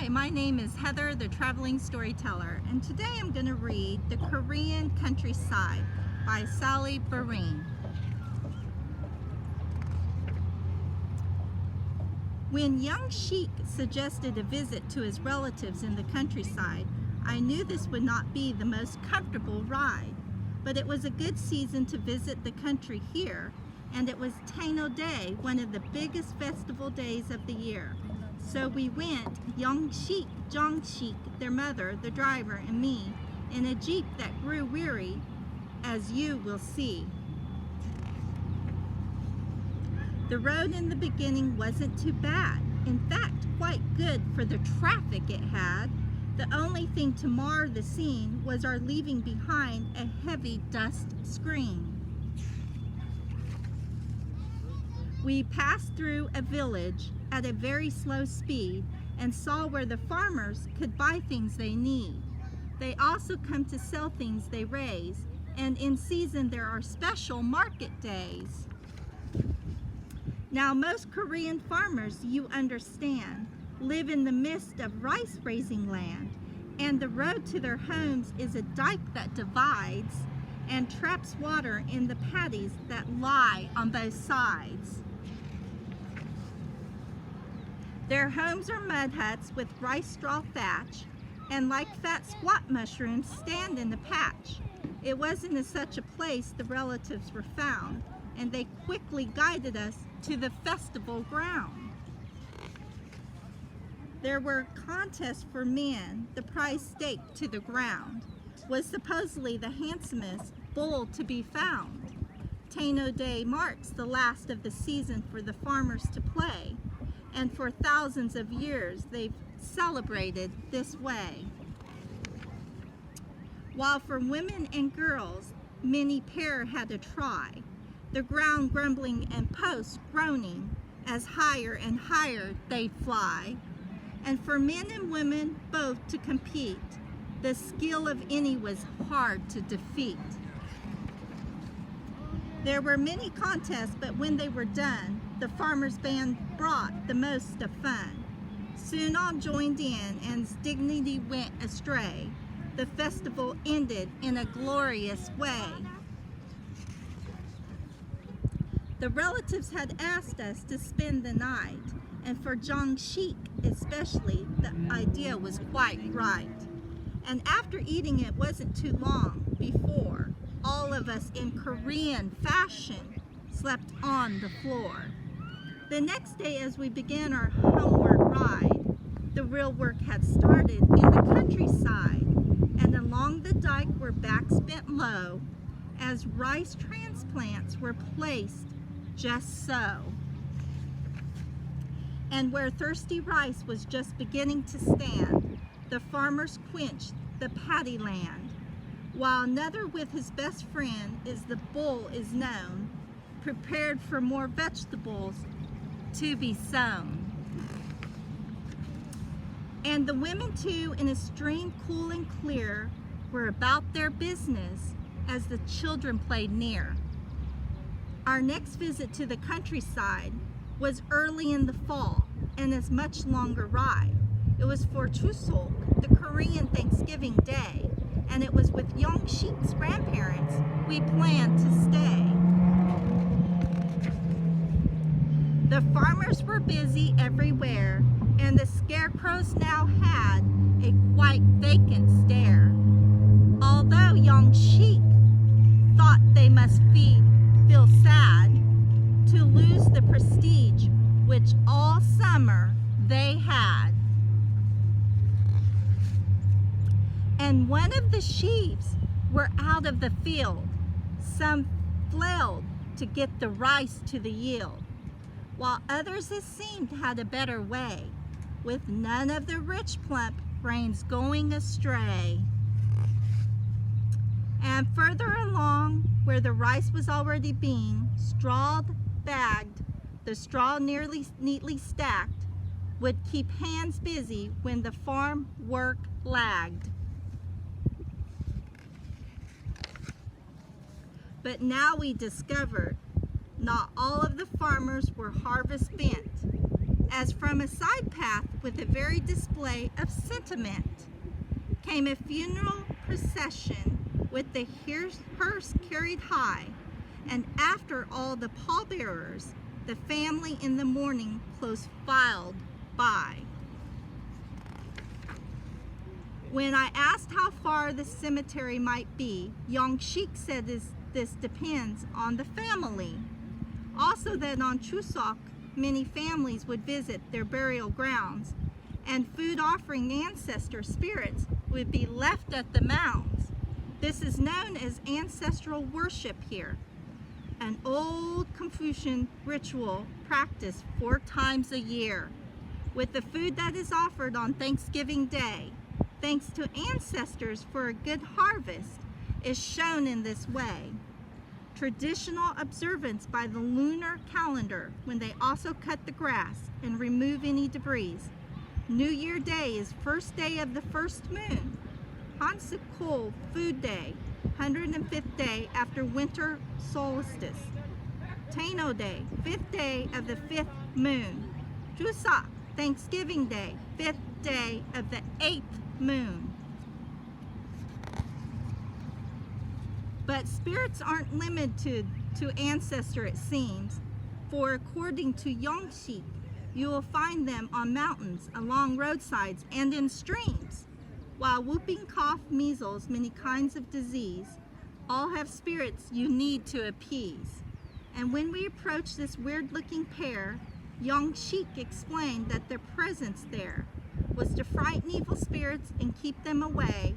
Hi, my name is Heather, the Traveling Storyteller, and today I'm going to read The Korean Countryside by Sally Bereen. When young Sheik suggested a visit to his relatives in the countryside, I knew this would not be the most comfortable ride, but it was a good season to visit the country here, and it was Taino Day, one of the biggest festival days of the year. So we went, young Sheik, Jong Sheik, their mother, the driver, and me, in a Jeep that grew weary, as you will see. The road in the beginning wasn't too bad. In fact, quite good for the traffic it had. The only thing to mar the scene was our leaving behind a heavy dust screen. We passed through a village at a very slow speed and saw where the farmers could buy things they need. They also come to sell things they raise, and in season there are special market days. Now, most Korean farmers, you understand, live in the midst of rice raising land, and the road to their homes is a dike that divides and traps water in the paddies that lie on both sides. Their homes are mud huts with rice straw thatch, and like fat squat mushrooms stand in the patch. It wasn't in such a place the relatives were found, and they quickly guided us to the festival ground. There were contests for men. The prize staked to the ground was supposedly the handsomest bull to be found. Taino Day marks the last of the season for the farmers to play, and for thousands of years they've celebrated this way. While for women and girls, many pair had to try, the ground grumbling and posts groaning as higher and higher they fly. And for men and women both to compete, the skill of any was hard to defeat. There were many contests, but when they were done, the farmers' band brought the most of fun. Soon all joined in, and dignity went astray. The festival ended in a glorious way. The relatives had asked us to spend the night, and for Jong Sheik especially, the idea was quite right. And after eating it wasn't too long before all of us in Korean fashion slept on the floor. The next day, as we began our homeward ride, the real work had started in the countryside, and along the dike were backs bent low as rice transplants were placed just so. And where thirsty rice was just beginning to stand, the farmers quenched the paddy land, while another with his best friend is the bull is known, prepared for more vegetables to be sown. And the women too, in a stream cool and clear, were about their business as the children played near. Our next visit to the countryside was early in the fall, and a much longer ride. It was for Chuseok, the Korean Thanksgiving Day, and it was with young Sheik's grandparents we planned to stay. The farmers were busy everywhere, and the scarecrows now had a quite vacant stare. Although young Sheik thought they must feel sad to lose the prestige which all summer they had. And one of the sheaves were out of the field. Some flailed to get the rice to the yield, while others it seemed had a better way, with none of the rich plump grains going astray. And further along, where the rice was already being strawed, bagged, the straw neatly stacked, would keep hands busy when the farm work lagged. But now we discovered not all of the farmers were harvest bent. as from a side path with a very display of sentiment came a funeral procession with the hearse carried high, and after all the pallbearers, the family in the mourning close filed by. When I asked how far the cemetery might be, young Sheik said this depends on the family. Also that on Chuseok, many families would visit their burial grounds, and food offering ancestor spirits would be left at the mounds. This is known as ancestral worship here, an old Confucian ritual practiced 4 times a year, with the food that is offered on Thanksgiving Day, thanks to ancestors for a good harvest, is shown in this way. Traditional observance by the lunar calendar, when they also cut the grass and remove any debris. New Year Day is first day of the first moon. Hansukul Food Day, 105th day after winter solstice. Tano Day, 5th day of the 5th moon. Chuseok, Thanksgiving Day, 5th day of the 8th moon. But spirits aren't limited to ancestor, it seems, for according to Yongshik, you will find them on mountains, along roadsides, and in streams. While whooping cough, measles, many kinds of disease, all have spirits you need to appease. And when we approached this weird-looking pair, Yongshik explained that their presence there was to frighten evil spirits and keep them away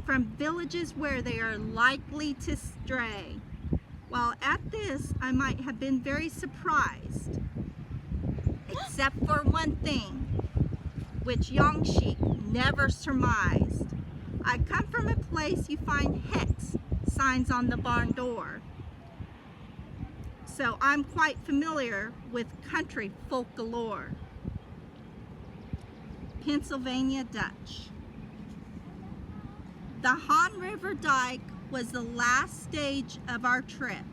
from villages where they are likely to stray. While at this, I might have been very surprised, except for one thing, which Yongshik never surmised. I come from a place you find hex signs on the barn door, so I'm quite familiar with country folklore. Pennsylvania Dutch. The Han River Dike was the last stage of our trip.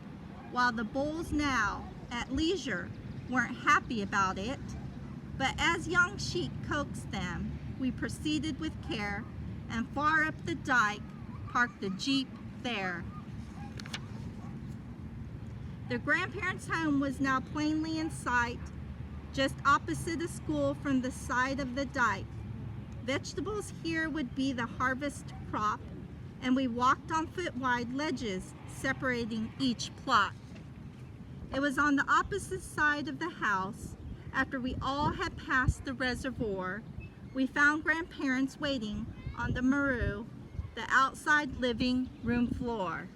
While the bulls now, at leisure, weren't happy about it, but as Yongshik coaxed them, we proceeded with care and far up the dike parked the Jeep there. Their grandparents' home was now plainly in sight, just opposite a school from the side of the dike. Vegetables here would be the harvest crop, and we walked on foot-wide ledges separating each plot. It was on the opposite side of the house. After we all had passed the reservoir, we found grandparents waiting on the Maru, the outside living room floor.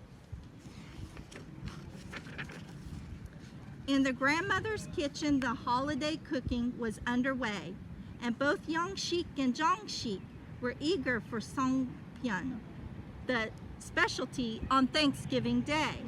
In the grandmother's kitchen, the holiday cooking was underway, and both Yongshik and Jongshik were eager for Songpyeon, the specialty on Thanksgiving Day.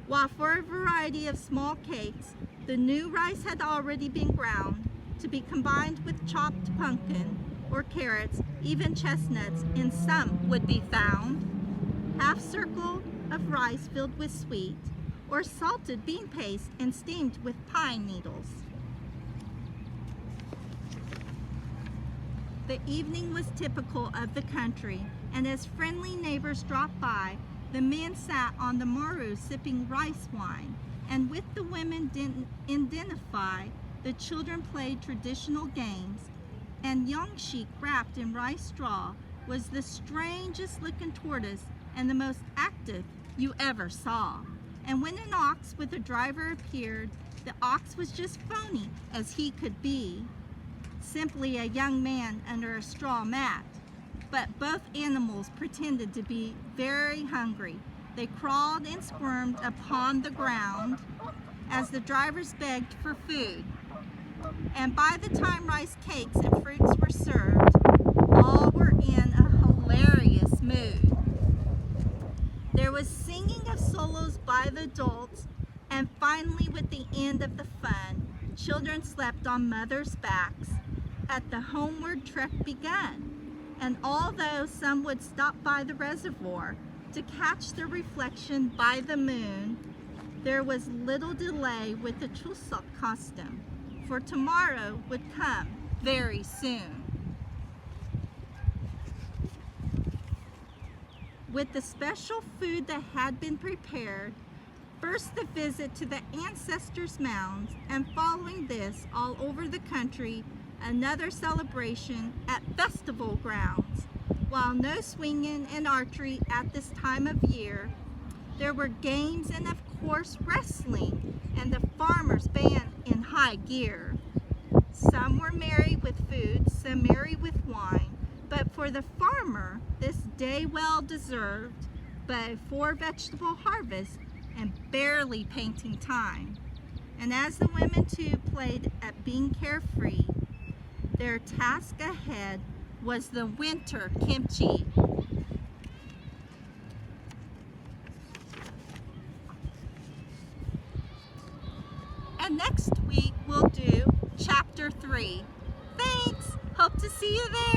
While for a variety of small cakes, the new rice had already been ground to be combined with chopped pumpkin or carrots, even chestnuts in some would be found. Half circle of rice filled with sweet, or salted bean paste and steamed with pine needles. The evening was typical of the country, and as friendly neighbors dropped by, the men sat on the Maru sipping rice wine, and with the women identify, the children played traditional games, and Yongshik, wrapped in rice straw, was the strangest looking tortoise and the most active you ever saw. And when an ox with a driver appeared, the ox was just phony as he could be, simply a young man under a straw mat. But both animals pretended to be very hungry. They crawled and squirmed upon the ground as the drivers begged for food. And by the time rice cakes and fruits were served, all were in a hilarious mood. There was singing of solos by the adults, and finally, with the end of the fun, children slept on mothers' backs at the homeward trek begun. And although some would stop by the reservoir to catch the reflection by the moon, there was little delay with the Chuseok custom, for tomorrow would come very soon. With the special food that had been prepared, first the visit to the ancestors' mounds, and following this, all over the country, another celebration at festival grounds. While no swinging and archery at this time of year, there were games and of course wrestling, and the farmers' band in high gear. Some were merry with food, some merry with wine, but for the farmer, this day well deserved, but for vegetable harvest and barely painting time. And as the women too played at being carefree, their task ahead was the winter kimchi. And next week we'll do chapter 3. Thanks! Hope to see you there!